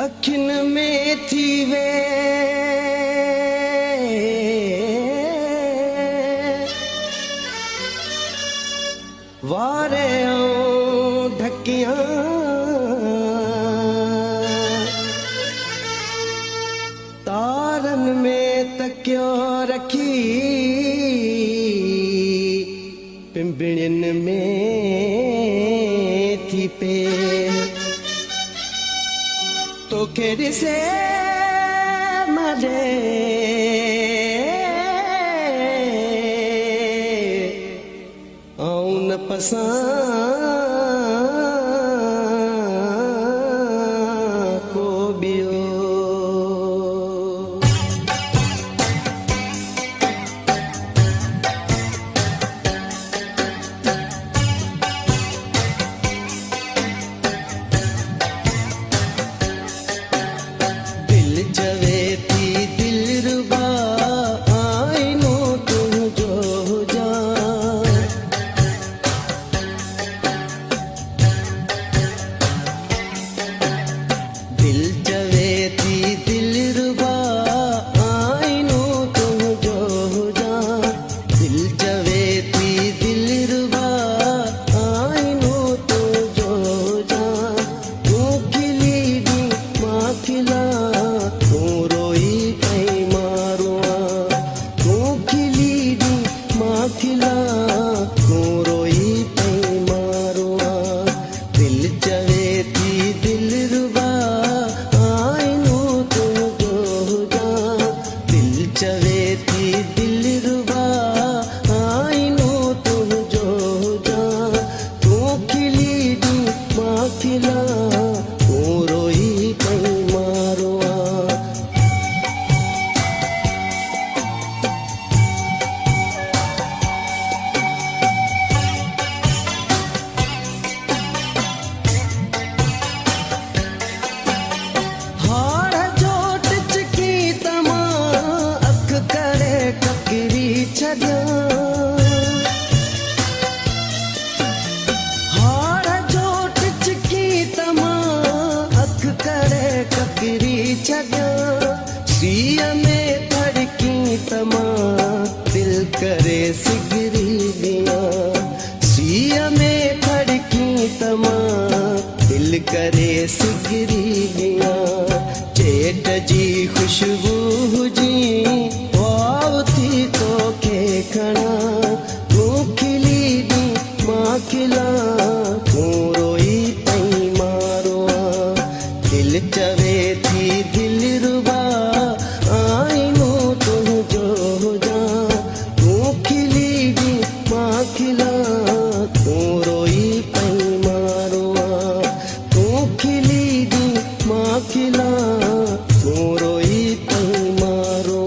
अखिन में थी वे वारे ढकियां तारन में तकियो रखी पिंबड़िन में थी पे तो केड़ी से मरे आउन पसंद को बियो सीअ में धड़की तमा दिल करे सिगरी दिया सीअ में धड़की तमा दिल करे सिगरी दिया चेट जी खुशबू जी वाव थी तो के खणा तू खिली दी मां खिला तू रोई पई मारो दिल चवे थी दिल रुबा आईनो तुझो जा तू खिली दी मां खिला तू रोई पई मारो तू खिली दी मां खिला तू रोई पई मारो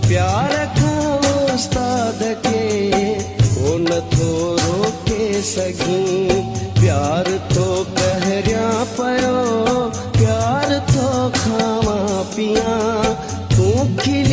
प्यार खां उस्ताद खे को नथो रोके सघीं प्यार तो कहरियां पयो प्यार तो खावां पियां तूं खिल